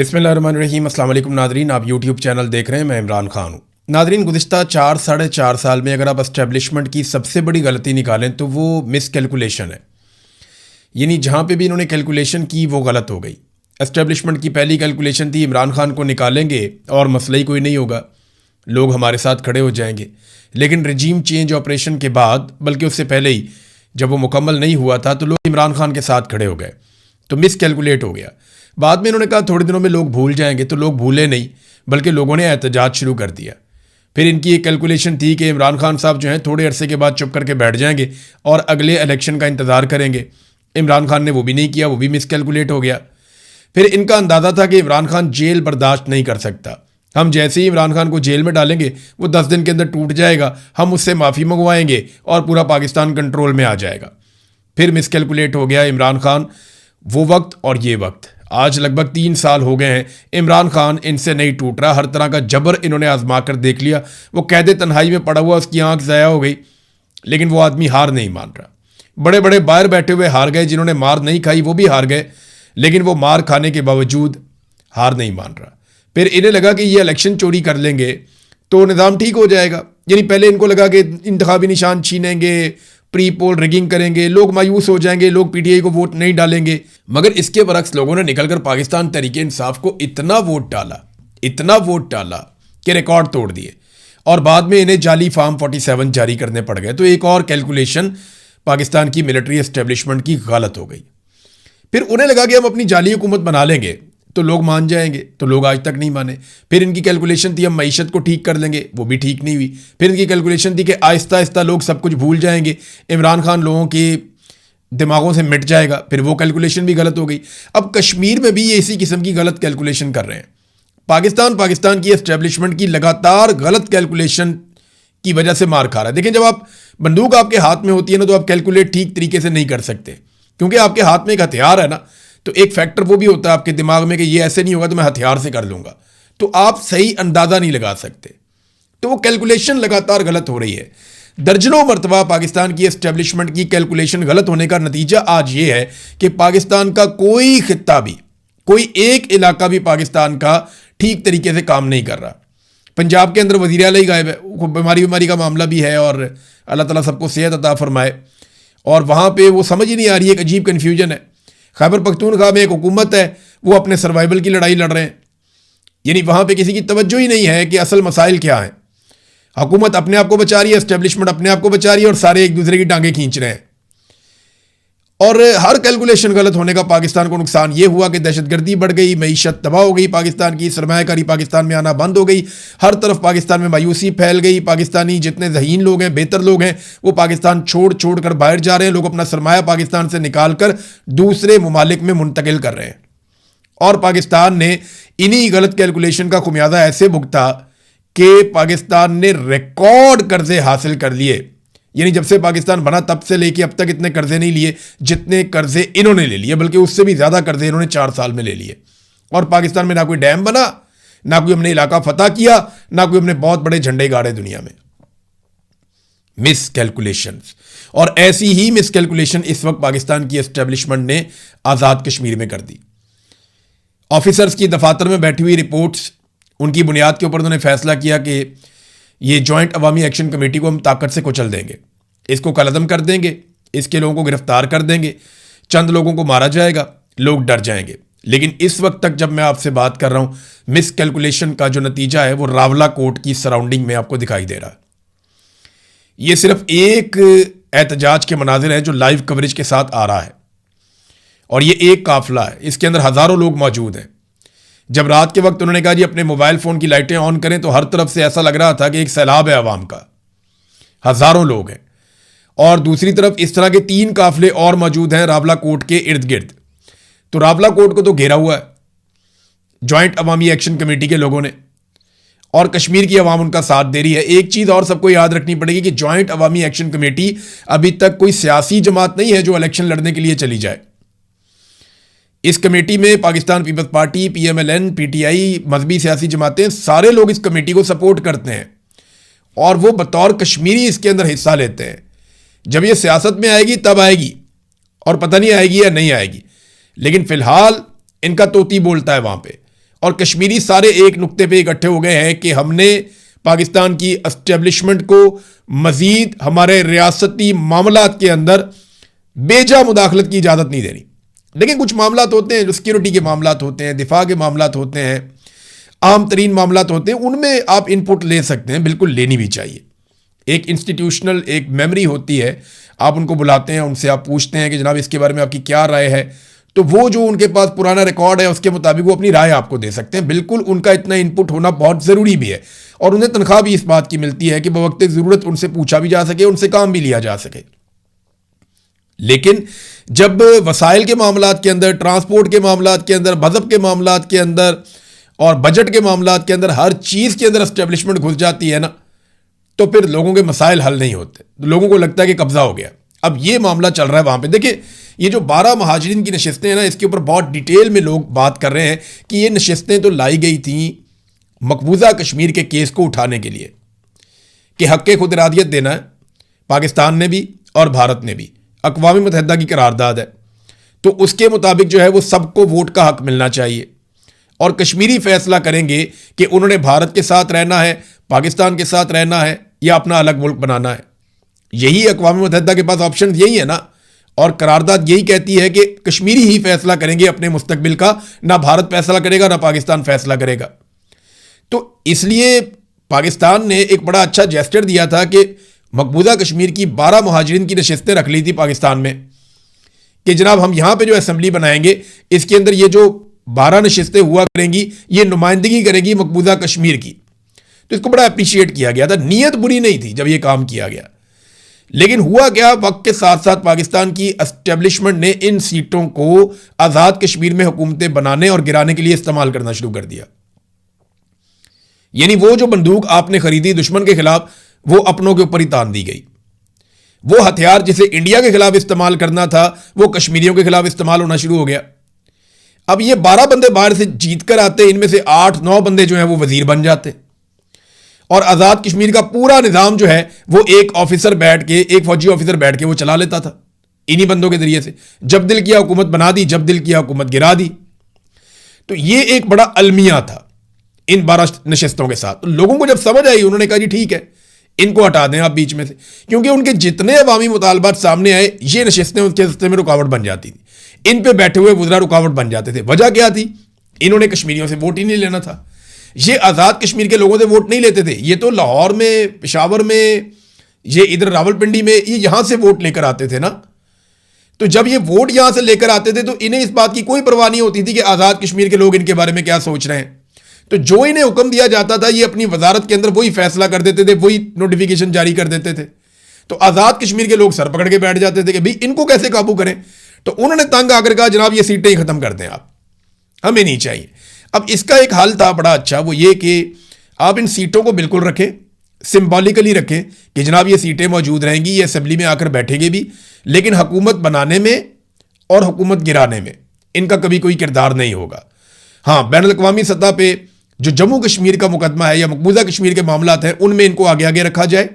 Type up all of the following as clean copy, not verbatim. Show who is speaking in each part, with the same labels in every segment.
Speaker 1: बिस्मिल्लाहिर्रहमानिर्रहीम। अस्सलाम वालेकुम नादरीन, आप यूट्यूब चैनल देख रहे हैं। मैं इमरान खान हूँ। नादरीन, गुज़िश्ता 4 साढ़े 4 साल में अगर आप एस्टेब्लिशमेंट की सबसे बड़ी गलती निकालें तो वो मिस कैलकुलेशन है। यानी जहाँ पे भी इन्होंने कैलकुलेशन की वो गलत हो गई। एस्टेब्लिशमेंट की पहली कैलकुलेशन थी इमरान खान को निकालेंगे और मसला ही कोई नहीं होगा, लोग हमारे साथ खड़े हो जाएंगे। लेकिन रजीम चेंज ऑपरेशन के बाद, बल्कि उससे पहले ही जब वो मुकम्मल नहीं हुआ था, तो लोग इमरान खान के साथ खड़े हो गए, तो मिस कैलकुलेट हो गया। बाद में इन्होंने कहा थोड़े दिनों में लोग भूल जाएंगे, तो लोग भूले नहीं, बल्कि लोगों ने एहतजाज शुरू कर दिया। फिर इनकी एक कैलकुलेशन थी कि इमरान खान साहब जो हैं थोड़े अरसे के बाद चुप करके बैठ जाएंगे और अगले इलेक्शन का इंतज़ार करेंगे। इमरान खान ने वो भी नहीं किया, वो भी मिस कैलकुलेट हो गया। फिर इनका अंदाज़ा था कि इमरान खान जेल बर्दाश्त नहीं कर सकता, हम जैसे ही इमरान खान को जेल में डालेंगे वो 10 दिन के अंदर टूट जाएगा, हम उससे माफ़ी मंगवाएंगे और पूरा पाकिस्तान कंट्रोल में आ जाएगा। फिर मिस कैलकुलेट हो गया इमरान खान। वो वक्त और ये वक्त, आज लगभग 3 साल हो गए हैं, इमरान खान इनसे नहीं टूट रहा। हर तरह का जबर इन्होंने आजमा कर देख लिया। वो कैद तन्हाई में पड़ा हुआ, उसकी आंख ज़ाया हो गई, लेकिन वो आदमी हार नहीं मान रहा। बड़े बड़े बाहर बैठे हुए हार गए, जिन्होंने मार नहीं खाई वो भी हार गए, लेकिन वो मार खाने के बावजूद हार नहीं मान रहा। फिर इन्हें लगा कि ये इलेक्शन चोरी कर लेंगे तो निज़ाम ठीक हो जाएगा। यानी पहले इनको लगा कि इंतखाबी निशान छीनेंगे, प्री पोल रिगिंग करेंगे, लोग मायूस हो जाएंगे, लोग पीटीआई को वोट नहीं डालेंगे। मगर इसके बरक्स लोगों ने निकलकर पाकिस्तान तहरीके इंसाफ को इतना वोट डाला कि रिकॉर्ड तोड़ दिए, और बाद में इन्हें जाली फार्म 47 जारी करने पड़ गए। तो एक और कैलकुलेशन पाकिस्तान की मिलिट्री एस्टेब्लिशमेंट की गलत हो गई। फिर उन्हें लगा कि हम अपनी जाली हुकूमत बना लेंगे तो लोग मान जाएंगे, तो लोग आज तक नहीं माने। फिर इनकी कैलकुलेशन थी हम मईशत को ठीक कर लेंगे, वो भी ठीक नहीं हुई। फिर इनकी कैलकुलेशन थी कि आहिस्ता आहिस्ता लोग सब कुछ भूल जाएंगे, इमरान खान लोगों के दिमागों से मिट जाएगा, फिर वो कैलकुलेशन भी गलत हो गई। अब कश्मीर में भी ये इसी किस्म की गलत कैलकुलेशन कर रहे हैं। पाकिस्तान की एस्टेब्लिशमेंट की लगातार गलत कैलकुलेशन की वजह से मार खा रहा है। देखें, जब आप बंदूक आपके हाथ में होती है ना, तो आप कैलकुलेट ठीक तरीके से नहीं कर सकते, क्योंकि आपके हाथ में एक हथियार है ना, तो एक फैक्टर वो भी होता है आपके दिमाग में कि ये ऐसे नहीं होगा तो मैं हथियार से कर लूंगा, तो आप सही अंदाजा नहीं लगा सकते। तो वो कैलकुलेशन लगातार गलत हो रही है। दर्जनों मरतबा पाकिस्तान की एस्टेब्लिशमेंट की कैलकुलेशन गलत होने का नतीजा आज ये है कि पाकिस्तान का कोई खित्ता भी, कोई एक इलाका भी पाकिस्तान का ठीक तरीके से काम नहीं कर रहा। पंजाब के अंदर वज़ीर आला ही गायब है, बीमारी का मामला भी है, और अल्लाह ताला सबको सेहत अता फरमाए। और वहाँ पे वो समझ ही नहीं आ रही है, एक अजीब कन्फ्यूजन है। खैबर पख्तूनख्वा में एक हुकूमत है, वो अपने सर्वाइवल की लड़ाई लड़ रहे हैं। यानी वहाँ पे किसी की तवज्जो ही नहीं है कि असल मसाइल क्या हैं। हुकूमत अपने आप को बचा रही है, एस्टेब्लिशमेंट अपने आप को बचा रही है, और सारे एक दूसरे की टांगें खींच रहे हैं। और हर कैलकुलेशन गलत होने का पाकिस्तान को नुकसान ये हुआ कि दहशतगर्दी बढ़ गई, मईशत तबाह हो गई, पाकिस्तान की सरमायाकारी पाकिस्तान में आना बंद हो गई, हर तरफ पाकिस्तान में मायूसी फैल गई। पाकिस्तानी जितने ज़हीन लोग हैं, बेहतर लोग हैं, वो पाकिस्तान छोड़ कर बाहर जा रहे हैं। लोग अपना सरमाया पाकिस्तान से निकाल कर दूसरे ममालिक में मुंतकिल कर रहे हैं। और पाकिस्तान ने इन्हीं गलत कैलकुलेशन का खुमियाजा ऐसे भुगता कि पाकिस्तान ने रिकॉर्ड कर्जे हासिल कर लिए। यानी जब से पाकिस्तान बना तब से लेके अब तक इतने कर्जे नहीं लिए जितने कर्जे इन्होंने ले लिए, बल्कि उससे भी ज्यादा कर्जे इन्होंने 4 साल में ले लिए। और पाकिस्तान में ना कोई डैम बना, ना कोई हमने इलाका फतह किया, ना कोई हमने बहुत बड़े झंडे गाड़े दुनिया में। Miss calculation. और ऐसी ही मिस कैलकुलेशन इस वक्त पाकिस्तान की एस्टेब्लिशमेंट ने आजाद कश्मीर में कर दी। ऑफिसर्स की दफातर में बैठी हुई रिपोर्ट्स, उनकी बुनियाद के ऊपर उन्होंने फैसला किया कि ये जॉइंट अवामी एक्शन कमेटी को हम ताकत से कुचल देंगे, इसको कलअदम कर देंगे, इसके लोगों को गिरफ्तार कर देंगे, चंद लोगों को मारा जाएगा, लोग डर जाएंगे। लेकिन इस वक्त तक जब मैं आपसे बात कर रहा हूं, मिस कैलकुलेशन का जो नतीजा है वो रावला कोर्ट की सराउंडिंग में आपको दिखाई दे रहा है। ये सिर्फ एक एहतजाज के मनाजिर है जो लाइव कवरेज के साथ आ रहा है, और ये एक काफिला है, इसके अंदर हजारों लोग मौजूद हैं। जब रात के वक्त उन्होंने कहा जी अपने मोबाइल फोन की लाइटें ऑन करें, तो हर तरफ से ऐसा लग रहा था कि एक सैलाब है अवाम का, हजारों लोग हैं। और दूसरी तरफ इस तरह के 3 काफिले और मौजूद हैं रावला कोर्ट के इर्द गिर्द। तो रावला कोर्ट को तो घेरा हुआ है जॉइंट अवामी एक्शन कमेटी के लोगों ने, और कश्मीर की अवाम उनका साथ दे रही है। एक चीज और सबको याद रखनी पड़ेगी कि जॉइंट अवामी एक्शन कमेटी अभी तक कोई सियासी जमात नहीं है जो इलेक्शन लड़ने के लिए चली जाए। इस कमेटी में Pakistan Peoples Party, PMLN, PTI, मजहबी सियासी जमातें, सारे लोग इस कमेटी को सपोर्ट करते हैं, और वो बतौर कश्मीरी इसके अंदर हिस्सा लेते हैं। जब ये सियासत में आएगी तब आएगी, और पता नहीं आएगी या नहीं आएगी, लेकिन फिलहाल इनका तोती बोलता है वहां पे। और कश्मीरी सारे एक नुक्ते पे इकट्ठे हो गए हैं कि हमने पाकिस्तान की एस्टेब्लिशमेंट को मजीद हमारे रियासती मामलात के अंदर बेजा मुदाखलत की इजाज़त नहीं देनी। लेकिन कुछ मामलात होते हैं जो सिक्योरिटी के मामलात होते हैं, दिफा के मामलात होते हैं, आम तरीन मामलात होते हैं, उनमें आप इनपुट ले सकते हैं, बिल्कुल लेनी भी चाहिए। एक इंस्टीट्यूशनल एक मेमोरी होती है, आप उनको बुलाते हैं, उनसे आप पूछते हैं कि जनाब इसके बारे में आपकी क्या राय है, तो वो जो उनके पास पुराना रिकॉर्ड है उसके मुताबिक वो अपनी राय आपको दे सकते हैं। बिल्कुल उनका इतना इनपुट होना बहुत ज़रूरी भी है और उन्हें तनख्वाह भी इस बात की मिलती है कि बवक्त ज़रूरत उनसे पूछा भी जा सके, उनसे काम भी लिया जा सके। लेकिन जब वसाइल के मामलात के अंदर, ट्रांसपोर्ट के मामलात के अंदर, मजहब के मामलात के अंदर और बजट के मामलात के अंदर हर चीज़ के अंदर एस्टेब्लिशमेंट घुस जाती है ना, तो फिर लोगों के मसाइल हल नहीं होते, लोगों को लगता है कि कब्जा हो गया। अब ये मामला चल रहा है वहाँ पे। देखिए ये जो 12 महाजरीन की नशिस्तें हैं ना, इसके ऊपर बहुत डिटेल में लोग बात कर रहे हैं कि ये नशिस्तें तो लाई गई थी मकबूजा कश्मीर के केस को उठाने के लिए कि हक़ खुद इरादियत देना है, पाकिस्तान ने भी और भारत ने भी, अक़वाम मुत्तहिदा की करारदाद है, तो उसके मुताबिक जो है वो सबको वोट का हक़ मिलना चाहिए और कश्मीरी फैसला करेंगे कि उन्होंने भारत के साथ रहना है, पाकिस्तान के साथ रहना है या अपना अलग मुल्क बनाना है। यही अक़वाम मुत्तहिदा के पास ऑप्शन यही है ना, और करारदाद यही कहती है कि कश्मीरी ही फैसला करेंगे अपने मुस्तकबिल का, ना भारत फैसला करेगा ना पाकिस्तान फैसला करेगा। तो इसलिए पाकिस्तान ने एक बड़ा अच्छा जेस्चर दिया था कि मकबूजा कश्मीर की 12 महाजरीन की नशिस्तें रख ली थी पाकिस्तान में कि जनाब हम यहाँ पे जो असेंबली बनाएंगे इसके अंदर ये जो 12 नशिस्तें हुआ करेंगी ये नुमाइंदगी करेगी मकबूजा कश्मीर की। तो इसको बड़ा अप्रिशिएट किया गया था, नीयत बुरी नहीं थी जब ये काम किया गया। लेकिन हुआ क्या, वक्त के साथ साथ पाकिस्तान की एस्टेब्लिशमेंट ने इन सीटों को आज़ाद कश्मीर में हुकूमतें बनाने और गिराने के लिए इस्तेमाल करना शुरू कर दिया। यानी वो जो बंदूक आपने खरीदी दुश्मन के खिलाफ, वो अपनों के ऊपर ही तान दी गई। वो हथियार जिसे इंडिया के खिलाफ इस्तेमाल करना था वो कश्मीरियों के खिलाफ इस्तेमाल होना शुरू हो गया। अब ये 12 बंदे बाहर से जीत कर आते, इनमें से 8-9 बंदे जो हैं वो वजीर बन जाते और आज़ाद कश्मीर का पूरा निज़ाम जो है वो एक ऑफिसर बैठ के, एक फौजी ऑफिसर बैठ के वो चला लेता था इन्हीं बंदों के जरिए से। जब दिल किया हुकूमत बना दी, जब दिल किया हुकूमत गिरा दी। तो ये एक बड़ा अलमिया था इन 12 नशिस्तों के साथ। तो लोगों को जब समझ आई उन्होंने कहा जी ठीक है, इनको हटा दें आप बीच में से, क्योंकि उनके जितने अवामी मुतालबात सामने आए ये नशिस्तें उनके रास्ते में रुकावट बन जाती थी, इन पे बैठे हुए वज़रा रुकावट बन जाते थे। वजह क्या थी, इन्होंने कश्मीरियों से वोट ही नहीं लेना था। ये आज़ाद कश्मीर के लोगों से वोट नहीं लेते थे, ये तो लाहौर में, पेशावर में, ये इधर रावलपिंडी में, ये यहां से वोट लेकर आते थे ना। तो जब ये वोट यहां से लेकर आते थे तो इन्हें इस बात की कोई परवाह नहीं होती थी कि आज़ाद कश्मीर के लोग इनके बारे में क्या सोच रहे हैं। तो जो इन्हें हुक्म दिया जाता था ये अपनी वजारत के अंदर वही फैसला कर देते थे, वही नोटिफिकेशन जारी कर देते थे। तो आज़ाद कश्मीर के लोग सर पकड़ के बैठ जाते थे कि भाई इनको कैसे काबू करें। तो उन्होंने तंग आकर कहा जनाब ये सीटें ही खत्म कर दें आप, हमें नहीं चाहिए। अब इसका एक हल था बड़ा अच्छा, वो ये कि आप इन सीटों को बिल्कुल रखें, सिंबॉलिकली रखें कि जनाब ये सीटें मौजूद रहेंगी, ये असेंबली में आकर बैठेंगे भी, लेकिन हुकूमत बनाने में और हुकूमत गिराने में इनका कभी कोई किरदार नहीं होगा। हाँ, बैनुल-अक़वामी सतह पे जो जम्मू कश्मीर का मुकदमा है या मकबूजा कश्मीर के मामलात हैं उनमें इनको आगे आगे रखा जाए,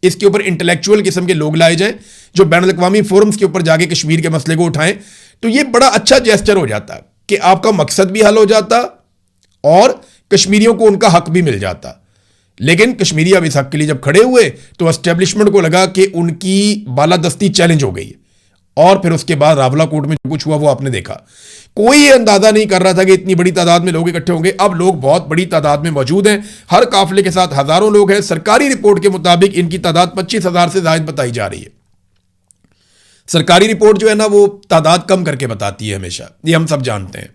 Speaker 1: इसके ऊपर इंटेलेक्चुअल किस्म के लोग लाए जाएं जो बैनुल-अक़वामी फोरम्स के ऊपर जाके कश्मीर के मसले को उठाएं। तो ये बड़ा अच्छा जेस्चर हो जाता कि आपका मकसद भी हल हो जाता और कश्मीरियों को उनका हक भी मिल जाता। लेकिन कश्मीरी अब इस हक के लिए जब खड़े हुए तो एस्टेब्लिशमेंट को लगा कि उनकी बालादस्ती चैलेंज हो गई है। और फिर उसके बाद रावलाकोट में जो कुछ हुआ वो आपने देखा। कोई ये अंदाजा नहीं कर रहा था कि इतनी बड़ी तादाद में लोग इकट्ठे होंगे। अब लोग बहुत बड़ी तादाद में मौजूद हैं, हर काफिले के साथ हजारों लोग हैं। सरकारी रिपोर्ट के मुताबिक इनकी तादाद 25,000 से ज्यादा बताई जा रही है। सरकारी रिपोर्ट जो है ना वो तादाद कम करके बताती है हमेशा, ये हम सब जानते हैं।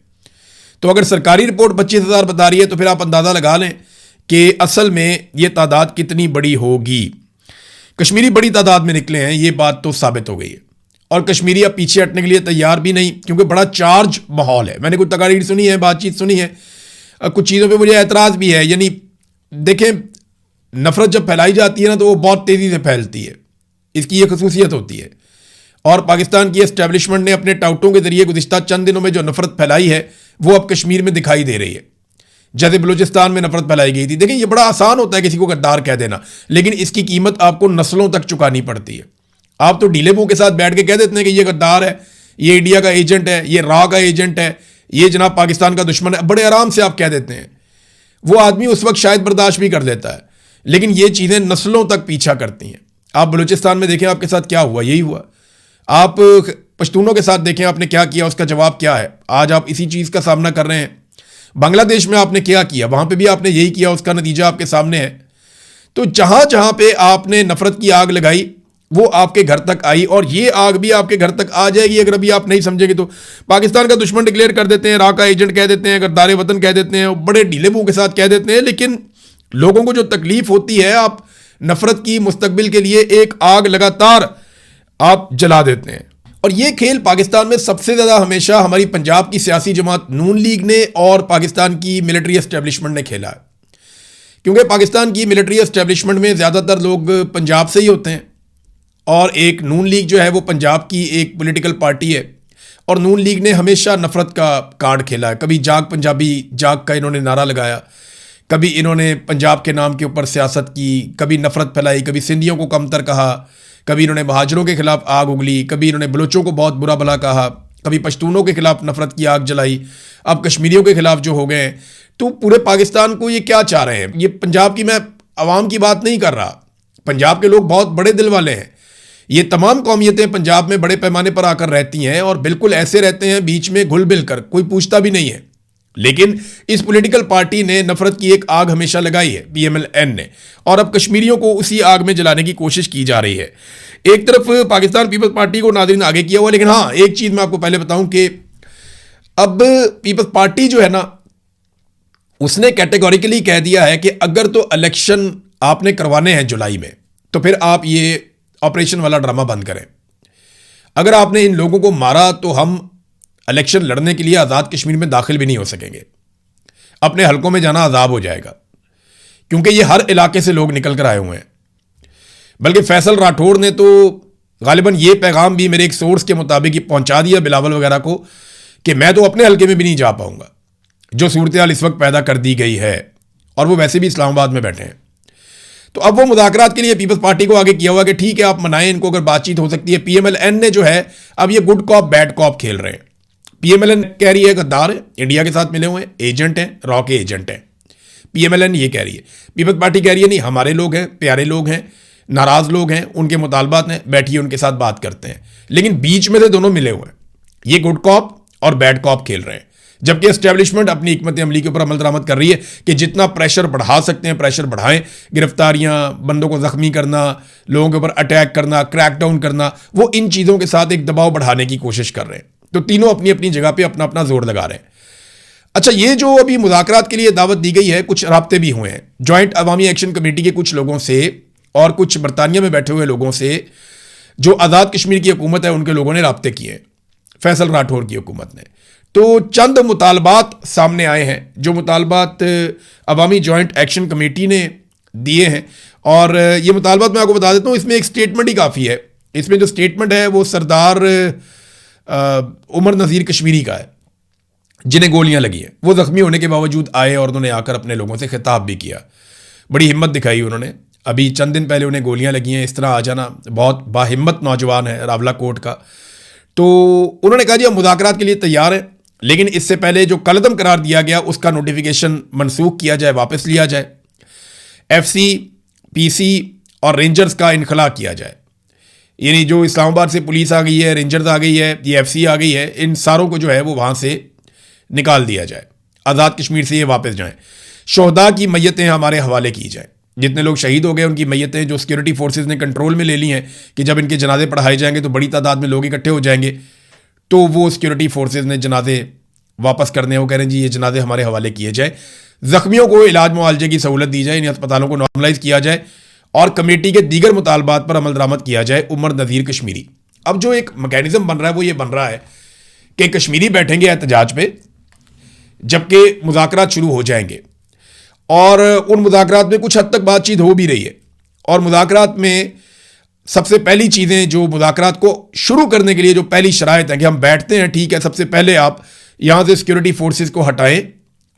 Speaker 1: तो अगर सरकारी रिपोर्ट 25,000 बता रही है तो फिर आप अंदाजा लगा लें कि असल में ये तादाद कितनी बड़ी होगी। कश्मीरी बड़ी तादाद में निकले हैं, ये बात तो साबित हो गई है। और कश्मीरी अब पीछे हटने के लिए तैयार भी नहीं, क्योंकि बड़ा चार्ज माहौल है। मैंने कुछ तकारीर सुनी है, बातचीत सुनी है, कुछ चीज़ों पे मुझे एतराज़ भी है। यानी देखें, नफरत जब फैलाई जाती है ना तो वो बहुत तेज़ी से फैलती है, इसकी ये खसूसियत होती है। और पाकिस्तान की एस्टेब्लिशमेंट ने अपने टाउटों के जरिए गुज़िश्ता चंद दिनों में जो नफरत फैलाई है वो अब कश्मीर में दिखाई दे रही है, जैसे बलूचिस्तान में नफरत फैलाई गई थी। देखिए, ये बड़ा आसान होता है किसी को गद्दार कह देना, लेकिन इसकी कीमत आपको नस्लों तक चुकानी पड़ती है। आप तो ढीले मुंह के साथ बैठ के कह देते हैं कि ये गद्दार है, ये इंडिया का एजेंट है, ये रा का एजेंट है, ये जनाब पाकिस्तान का दुश्मन है, बड़े आराम से आप कह देते हैं। वो आदमी उस वक्त शायद बर्दाश्त भी कर लेता है, लेकिन ये चीज़ें नस्लों तक पीछा करती हैं। आप बलूचिस्तान में देखें आपके साथ क्या हुआ, यही हुआ। आप पश्तूनों के साथ देखें आपने क्या किया, उसका जवाब क्या है। आज आप इसी चीज़ का सामना कर रहे हैं। बांग्लादेश में आपने क्या किया, वहाँ पे भी आपने यही किया, उसका नतीजा आपके सामने है। तो जहाँ जहाँ पे आपने नफरत की आग लगाई वो आपके घर तक आई, और ये आग भी आपके घर तक आ जाएगी अगर अभी आप नहीं समझेंगे तो। पाकिस्तान का दुश्मन डिक्लेयर कर देते हैं, राका एजेंट कह देते हैं, गद्दार वतन कह देते हैं, बड़े ढीले मुंह के साथ कह देते हैं, लेकिन लोगों को जो तकलीफ होती है, आप नफरत की मुस्तकबिल के लिए एक आग लगातार आप जला देते हैं। और ये खेल पाकिस्तान में सबसे ज़्यादा हमेशा हमारी पंजाब की सियासी जमात नून लीग ने और पाकिस्तान की मिलिट्री एस्टेब्लिशमेंट ने खेला है, क्योंकि पाकिस्तान की मिलिट्री एस्टेब्लिशमेंट में ज़्यादातर लोग पंजाब से ही होते हैं, और एक नून लीग जो है वो पंजाब की एक पॉलिटिकल पार्टी है, और नून लीग ने हमेशा नफरत का कार्ड खेला है। कभी जाग पंजाबी जाग का इन्होंने नारा लगाया, कभी इन्होंने पंजाब के नाम के ऊपर सियासत की, कभी नफरत फैलाई, कभी सिंधियों को कमतर कहा, कभी इन्होंने महाजरों के खिलाफ आग उगली, कभी इन्होंने बलोचों को बहुत बुरा भला कहा, कभी पश्तूनों के खिलाफ नफरत की आग जलाई, अब कश्मीरियों के खिलाफ जो हो गए हैं। तो पूरे पाकिस्तान को ये क्या चाह रहे हैं। ये पंजाब की, मैं अवाम की बात नहीं कर रहा, पंजाब के लोग बहुत बड़े दिल वाले हैं। ये तमाम कौमियतें पंजाब में बड़े पैमाने पर आकर रहती हैं, और बिल्कुल ऐसे रहते हैं बीच में घुल मिल कर, कोई पूछता भी नहीं है। लेकिन इस पॉलिटिकल पार्टी ने नफरत की एक आग हमेशा लगाई है, PMLN ने, और अब कश्मीरियों को उसी आग में जलाने की कोशिश की जा रही है। एक तरफ पाकिस्तान पीपल्स पार्टी को नाज़रीन आगे किया हुआ, लेकिन हाँ एक चीज़ मैं आपको पहले बताऊं कि अब पीपल्स पार्टी जो है ना, उसने कैटेगोरिकली कह दिया है कि अगर तो इलेक्शन आपने करवाने हैं जुलाई में, तो फिर आप ये ऑपरेशन वाला ड्रामा बंद करें। अगर आपने इन लोगों को मारा तो हम इलेक्शन लड़ने के लिए आज़ाद कश्मीर में दाखिल भी नहीं हो सकेंगे, अपने हलकों में जाना अजाब हो जाएगा, क्योंकि ये हर इलाके से लोग निकल कर आए हुए हैं। बल्कि फैसल राठौड़ ने तो गालिबन ये पैगाम भी मेरे एक सोर्स के मुताबिक ही पहुंचा दिया बिलावल वगैरह को, कि मैं तो अपने हलके में भी नहीं जा पाऊंगा, जो सूरत हाल इस वक्त पैदा कर दी गई है, और वो वैसे भी इस्लामाबाद में बैठे हैं। तो अब वो मुज़ाकरात के लिए पीपल्स पार्टी को आगे किया हुआ कि ठीक है आप मनाएं इनको, अगर बातचीत हो सकती है। PMLN ने जो है अब ये गुड कॉप बैड कॉप खेल रहे हैं। PMLN कह रही है गद्दार है, इंडिया के साथ मिले हुए हैं, एजेंट हैं, रॉ के एजेंट हैं। PMLN ये कह रही है। पीपल्स पार्टी कह रही है नहीं, हमारे लोग हैं, प्यारे लोग हैं, नाराज़ लोग हैं, उनके मुतालबात हैं, बैठिए उनके साथ बात करते हैं। लेकिन बीच में से दोनों मिले हुए हैं, ये गुड कॉप और बैड कॉप खेल रहे हैं। जबकि एस्टेब्लिशमेंट अपनी हिकमत अमली के ऊपर अमल दरामद कर रही है कि जितना प्रेशर बढ़ा सकते हैं प्रेशर बढ़ाएं, गिरफ्तारियां, बंदों को जख्मी करना, लोगों के ऊपर अटैक करना, क्रैकडाउन करना, वो इन चीज़ों के साथ एक दबाव बढ़ाने की कोशिश कर रहे हैं। तो तीनों अपनी अपनी जगह पे अपना अपना जोर लगा रहे हैं। अच्छा, ये जो अभी मुज़ाकरात के लिए दावत दी गई है, कुछ राब्ते भी हुए हैं जॉइंट अवामी एक्शन कमेटी के कुछ लोगों से और कुछ बरतानिया में बैठे हुए लोगों से। जो आज़ाद कश्मीर की हुकूमत है उनके लोगों ने राब्ते किए, फैसल राठौर की हुकूमत ने। तो चंद मुतालबात सामने आए हैं, जो मुतालबात अवामी जॉइंट एक्शन कमेटी ने दिए हैं, और ये मुतालबात मैं आपको बता देता हूँ। इसमें एक स्टेटमेंट ही काफ़ी है। इसमें जो स्टेटमेंट है वो सरदार उमर नज़ीर कश्मीरी का है, जिन्हें गोलियां लगी हैं। वो ज़ख्मी होने के बावजूद आए और उन्होंने आकर अपने लोगों से खिताब भी किया, बड़ी हिम्मत दिखाई उन्होंने। अभी चंद दिन पहले उन्हें गोलियां लगी हैं, इस तरह आ जाना, बहुत बाहिम्मत नौजवान है रावला कोट का। तो उन्होंने कहा जी हम मुज़ाकरात के लिए तैयार हैं, लेकिन इससे पहले जो कलअदम करार दिया गया उसका नोटिफिकेशन मनसूख किया जाए, वापस लिया जाए। FC, PC और रेंजर्स का इनखला किया जाए। यानी जो इस्लामाबाद से पुलिस आ गई है, रेंजर्स आ गई है, ये FC आ गई है, इन सारों को जो है वो वहाँ से निकाल दिया जाए, आज़ाद कश्मीर से ये वापस जाएं। शोहदा की मैयतें हमारे हवाले की जाएं। जितने लोग शहीद हो गए उनकी मैयतें जो सिक्योरिटी फोर्सेस ने कंट्रोल में ले ली हैं कि जब इनके जनाजे पढ़ाए जाएंगे तो बड़ी तादाद में लोग इकट्ठे हो जाएंगे, तो वो सिक्योरिटी फोर्सेस ने जनाजे वापस करने हैं। वो कह रहे हैं जी ये जनाजे हमारे हवाले किए जाए, ज़ख्मियों को इलाज मुआवजे की सहूलत दी जाए, इन अस्पतालों को नॉर्मलाइज किया जाए, और कमेटी के दीगर मुतालबात पर अमल दरामद किया जाए। उमर नज़ीर कश्मीरी। अब जो एक मैकेनिज्म बन रहा है वो ये बन रहा है कि कश्मीरी बैठेंगे एहतजाज पे, जबकि मुज़ाकरात शुरू हो जाएंगे, और उन मुज़ाकरात में कुछ हद तक बातचीत हो भी रही है। और मुज़ाकरात में सबसे पहली चीज़ें जो मुज़ाकरात को शुरू करने के लिए जो पहली शराइत है कि हम बैठते हैं, ठीक है, सबसे पहले आप यहाँ से सिक्योरिटी फोर्सेस को हटाएं,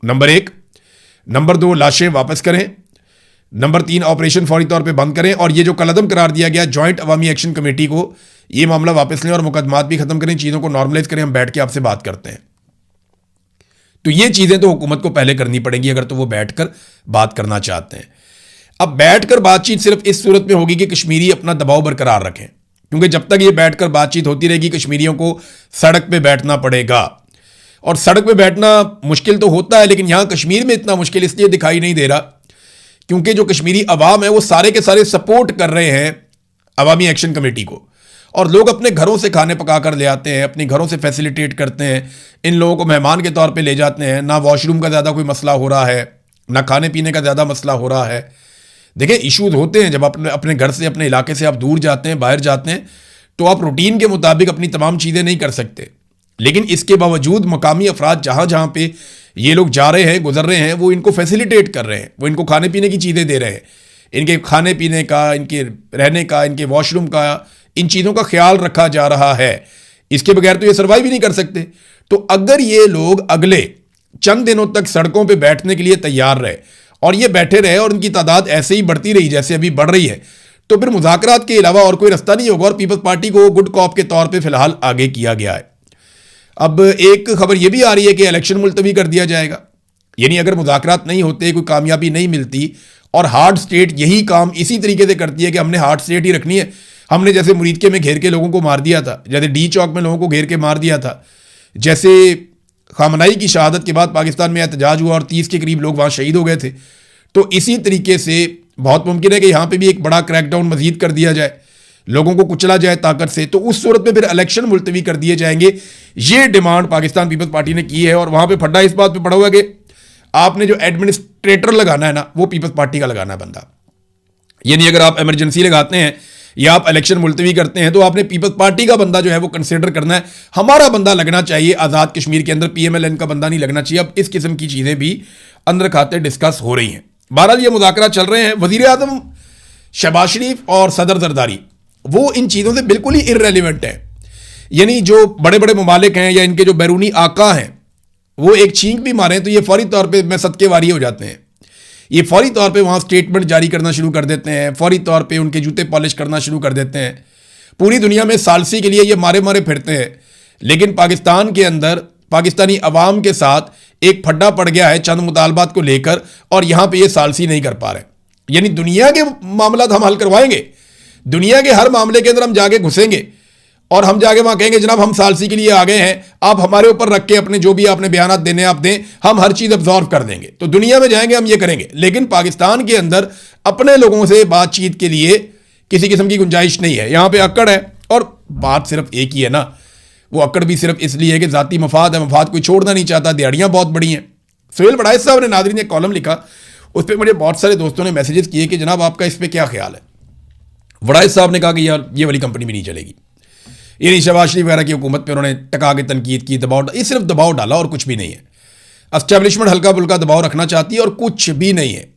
Speaker 1: नंबर 1। नंबर 2, लाशें वापस करें। नंबर 3, ऑपरेशन फौरी तौर पे बंद करें। और ये जो कलअदम करार दिया गया जॉइंट अवामी एक्शन कमेटी को, ये मामला वापस लें और मुकदमात भी ख़त्म करें, चीज़ों को नॉर्मलाइज करें, हम बैठ के आपसे बात करते हैं। तो ये चीज़ें तो हुकूमत को पहले करनी पड़ेंगी अगर तो वो बैठकर बात करना चाहते हैं। अब बैठकर बातचीत सिर्फ इस सूरत में होगी कि कश्मीरी अपना दबाव बरकरार रखें, क्योंकि जब तक ये बैठकर बातचीत होती रहेगी कश्मीरियों को सड़क पे बैठना पड़ेगा। और सड़क पे बैठना मुश्किल तो होता है, लेकिन यहाँ कश्मीर में इतना मुश्किल इसलिए दिखाई नहीं दे रहा क्योंकि जो कश्मीरी अवाम है वो सारे के सारे सपोर्ट कर रहे हैं अवामी एक्शन कमेटी को, और लोग अपने घरों से खाने पका कर ले आते हैं, अपने घरों से फैसिलिटेट करते हैं, इन लोगों को मेहमान के तौर पे ले जाते हैं। ना वॉशरूम का ज़्यादा कोई मसला हो रहा है, ना खाने पीने का ज़्यादा मसला हो रहा है। देखिए, इश्यूज होते हैं जब अपने घर से, अपने इलाके से आप दूर जाते हैं, बाहर जाते हैं, तो आप रूटीन के मुताबिक अपनी तमाम चीज़ें नहीं कर सकते। लेकिन इसके बावजूद मकामी अफराद जहाँ जहाँ पे ये लोग जा रहे हैं, गुजर रहे हैं, वो इनको फैसिलिटेट कर रहे हैं, वो इनको खाने पीने की चीज़ें दे रहे हैं, इनके खाने पीने का, इनके रहने का, इनके वॉशरूम का, इन चीज़ों का ख्याल रखा जा रहा है। इसके बगैर तो ये सर्वाइव ही नहीं कर सकते। तो अगर ये लोग अगले चंद दिनों तक सड़कों पे बैठने के लिए तैयार रहे और ये बैठे रहे और इनकी तादाद ऐसे ही बढ़ती रही जैसे अभी बढ़ रही है, तो फिर मुज़ाकरात के अलावा और कोई रास्ता नहीं होगा और पीपल्स पार्टी को गुड कॉप के तौर पर फिलहाल आगे किया गया है। अब एक खबर यह भी आ रही है कि इलेक्शन मुलतवी कर दिया जाएगा, यानी अगर मुज़ाकरात नहीं होते, कोई कामयाबी नहीं मिलती और हार्ड स्टेट यही काम इसी तरीके से करती है कि हमने हार्ड स्टेट ही रखनी है, हमने जैसे मुरीदके में घेर के लोगों को मार दिया था, जैसे डी चौक में लोगों को घेर के मार दिया था, जैसे खामनाई की शहादत के बाद पाकिस्तान में एहतजाज हुआ और 30 के करीब लोग वहाँ शहीद हो गए थे, तो इसी तरीके से बहुत मुमकिन है कि यहाँ पे भी एक बड़ा क्रैकडाउन मजीद कर दिया जाए, लोगों को कुचला जाए ताकत से, तो उस सूरत में फिर इलेक्शन मुलतवी कर दिए जाएंगे। ये डिमांड पाकिस्तान पीपल्स पार्टी ने की है और वहाँ पर फड्डा इस बात पर पड़ा हुआ है कि आपने जो एडमिनिस्ट्रेटर लगाना है ना, वो पीपल्स पार्टी का लगाना है बंदा। यानी अगर आप इमरजेंसी लगाते हैं या आप इलेक्शन मुलतवी करते हैं तो आपने पीपल्स पार्टी का बंदा जो है वो कंसिडर करना है, हमारा बंदा लगना चाहिए। आज़ाद कश्मीर के अंदर PMLN का बंदा नहीं लगना चाहिए। अब इस किस्म की चीज़ें भी अंदर खाते डिस्कस हो रही हैं। बहरहाल ये मुज़ाकरा चल रहे हैं। वज़ीर आज़म शहबाज शरीफ और सदर जरदारी वो इन चीज़ों से बिल्कुल ही इर्रेलिवेंट है। यानी जो बड़े बड़े ममालिक हैं या इनके जो बैरूनी आका हैं वो एक छींक भी मारें तो ये फौरी तौर पर में सदके वारी हो जाते हैं। ये फौरी तौर पे वहाँ स्टेटमेंट जारी करना शुरू कर देते हैं, फौरी तौर पे उनके जूते पॉलिश करना शुरू कर देते हैं। पूरी दुनिया में सालसी के लिए ये मारे मारे फिरते हैं, लेकिन पाकिस्तान के अंदर पाकिस्तानी अवाम के साथ एक फड्डा पड़ गया है चंद मुतालबात को लेकर और यहाँ पे ये सालसी नहीं कर पा रहे। यानी दुनिया के मामला हम हल करवाएंगे, दुनिया के हर मामले के अंदर हम जाके घुसेंगे और हम जाके वहाँ कहेंगे जनाब हम सालसी के लिए आ गए हैं, आप हमारे ऊपर रख के अपने जो भी आपने बयानात देने आप दें, हम हर चीज़ अब्जॉर्व कर देंगे। तो दुनिया में जाएंगे हम ये करेंगे, लेकिन पाकिस्तान के अंदर अपने लोगों से बातचीत के लिए किसी किस्म की गुंजाइश नहीं है। यहाँ पे अक्कड़ है और बात सिर्फ एक ही है ना, वो अक्कड़ भी सिर्फ इसलिए है कि ज़ाती मफाद है, मफाद कोई छोड़ना नहीं चाहता, दिहाड़ियाँ बहुत बड़ी हैं। सुहेल वड़ाइच साहब ने नाज़रीन ने कॉलम लिखा, उस पर मुझे बहुत सारे दोस्तों ने मैसेजेस किए कि जनाब आपका इस पर क्या ख्याल है। वड़ाइच साहब ने कहा कि यार ये वाली कंपनी भी नहीं चलेगी। यानी शहबाज शरीफ वगैरह की हुकूमत पे उन्होंने टका के तनकीद की, दबाव, ये सिर्फ दबाव डाला और कुछ भी नहीं है। एस्टेब्लिशमेंट हल्का फुल्का दबाव रखना चाहती है और कुछ भी नहीं है।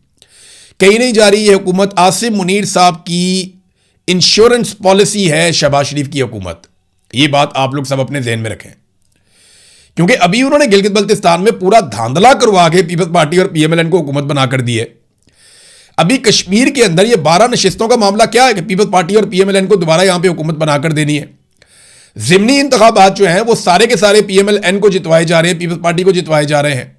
Speaker 1: कहीं नहीं जा रही है हुकूमत। आसिम मुनीर साहब की इंश्योरेंस पॉलिसी है शहबाज शरीफ की हुकूमत। ये बात आप लोग सब अपने जहन में रखें, क्योंकि अभी उन्होंने गिलगित बल्तिस्तान में पूरा धांधला करवा के पीपल्स पार्टी और PMLN को हुकूमत बनाकर दी है। अभी कश्मीर के अंदर ये 12 नशिस्तों का मामला क्या है कि पीपल्स पार्टी और PMLN को दोबारा यहां पे हुकूमत बनाकर देनी है। ज़िमनी इंतखाबात जो हैं वो सारे के सारे PMLN को जितवाए जा रहे हैं, पीपल्स पार्टी को जितवाए जा रहे हैं।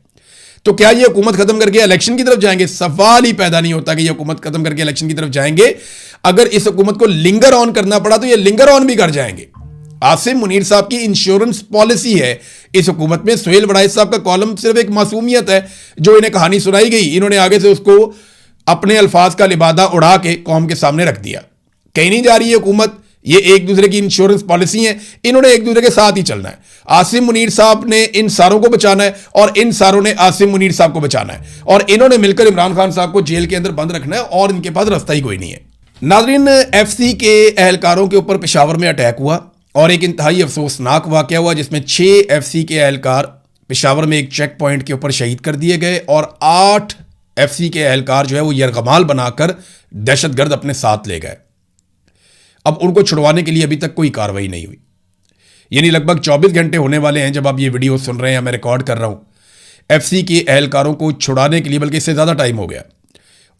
Speaker 1: तो क्या ये हुकूमत खत्म करके इलेक्शन की तरफ जाएंगे? सवाल ही पैदा नहीं होता कि ये हुकूमत खत्म करके इलेक्शन की तरफ जाएंगे। अगर इस हुकूमत को लिंगर ऑन करना पड़ा तो ये लिंगर ऑन भी कर जाएंगे। आसिम मुनीर साहब की इंश्योरेंस पॉलिसी है इस हुकूमत में। सुहेल वड़ाइच साहब का कॉलम सिर्फ एक मासूमियत है जो इन्हें कहानी सुनाई गई, इन्होंने आगे से उसको अपने अल्फाज का लिबादा उड़ा के कौम के सामने रख दिया। कहीं नहीं जा रही है हुकूमत, ये एक दूसरे की इंश्योरेंस पॉलिसी है, इन्होंने एक दूसरे के साथ ही चलना है। आसिम मुनीर साहब ने इन सारों को बचाना है और इन सारों ने आसिम मुनीर साहब को बचाना है और इन्होंने मिलकर इमरान खान साहब को जेल के अंदर बंद रखना है और इनके पास रास्ता ही कोई नहीं है। नाज़रीन, FC के एहलकारों के ऊपर पेशावर में अटैक हुआ और एक इंतहाई अफसोसनाक वाक़या हुआ जिसमें 6 FC के एहलकार पेशावर में एक चेक पॉइंट के ऊपर शहीद कर दिए गए और 8 FC के एहलकार जो है वो यरगमाल बनाकर दहशतगर्द अपने साथ ले गए। अब उनको छुड़वाने के लिए अभी तक कोई कार्रवाई नहीं हुई। यानी लगभग 24 घंटे होने वाले हैं जब आप ये वीडियो सुन रहे हैं, मैं रिकॉर्ड कर रहा हूं। FC के एहलकारों को छुड़ाने के लिए, बल्कि इससे ज़्यादा टाइम हो गया,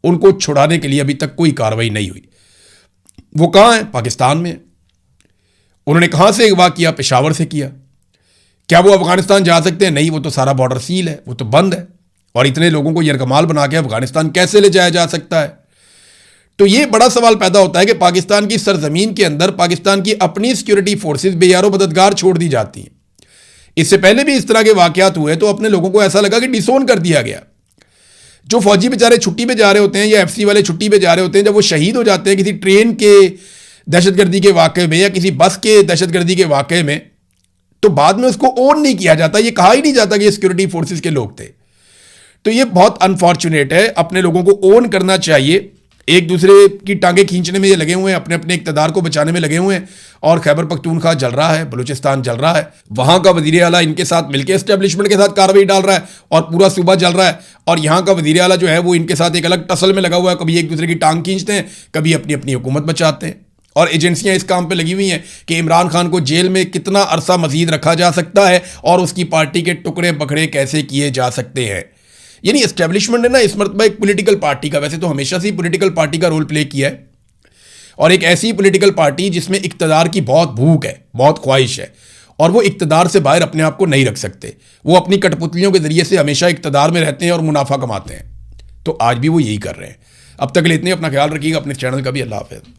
Speaker 1: उनको छुड़ाने के लिए अभी तक कोई कार्रवाई नहीं हुई। वो कहाँ हैं? पाकिस्तान में। उन्होंने कहाँ से अगवा किया? पेशावर से किया। क्या वो अफगानिस्तान जा सकते हैं? नहीं, वो तो सारा बॉर्डर सील है, वो तो बंद है। और इतने लोगों को यरगमाल बना के अफगानिस्तान कैसे ले जाया जा सकता है? तो ये बड़ा सवाल पैदा होता है कि पाकिस्तान की सरजमीन के अंदर पाकिस्तान की अपनी सिक्योरिटी फोर्सेस बेयारो मददगार छोड़ दी जाती हैं। इससे पहले भी इस तरह के वाकयात हुए तो अपने लोगों को ऐसा लगा कि डिसोन कर दिया गया। जो फौजी बेचारे छुट्टी पे जा रहे होते हैं या एफसी वाले छुट्टी पे जा रहे होते हैं, जब वो शहीद हो जाते हैं किसी ट्रेन के दहशतगर्दी के वाकये में या किसी बस के दहशतगर्दी के वाकये में, तो बाद में उसको ओन नहीं किया जाता, ये कहा ही नहीं जाता कि ये सिक्योरिटी फोर्सेस के लोग थे। तो ये बहुत अनफॉर्चुनेट है। अपने लोगों को ओन करना चाहिए। एक दूसरे की टांगे खींचने में ये लगे हुए हैं, अपने अपने इक़्तिदार को बचाने में लगे हुए हैं। और खैबर पख्तूनख्वा जल रहा है, बलूचिस्तान जल रहा है, वहां का वज़ीर आला इनके साथ मिलकर एस्टेब्लिशमेंट के साथ कार्रवाई डाल रहा है और पूरा सूबा जल रहा है। और यहाँ का वज़ीर आला जो है वो इनके साथ एक अलग टसल में लगा हुआ है, कभी एक दूसरे की टांग खींचते हैं, कभी अपनी अपनी हुकूमत बचाते हैं। और एजेंसियां इस काम पे लगी हुई हैं कि इमरान खान को जेल में कितना अरसा मजीद रखा जा सकता है और उसकी पार्टी के टुकड़े बकड़े कैसे किए जा सकते हैं। यानी एस्टेब्लिशमेंट ने ना इस मरतबा एक पॉलिटिकल पार्टी का, वैसे तो हमेशा से ही पॉलिटिकल पार्टी का रोल प्ले किया है, और एक ऐसी पॉलिटिकल पार्टी जिसमें इक़्तिदार की बहुत भूख है, बहुत ख्वाहिश है, और वो इक़्तिदार से बाहर अपने आप को नहीं रख सकते। वो अपनी कठपुतलियों के जरिए से हमेशा इक़्तिदार में रहते हैं और मुनाफा कमाते हैं। तो आज भी वो यही कर रहे हैं। अब तक के लिए इतने, अपना ख्याल रखिएगा, अपने चैनल का भी। अल्लाह हाफ़िज़।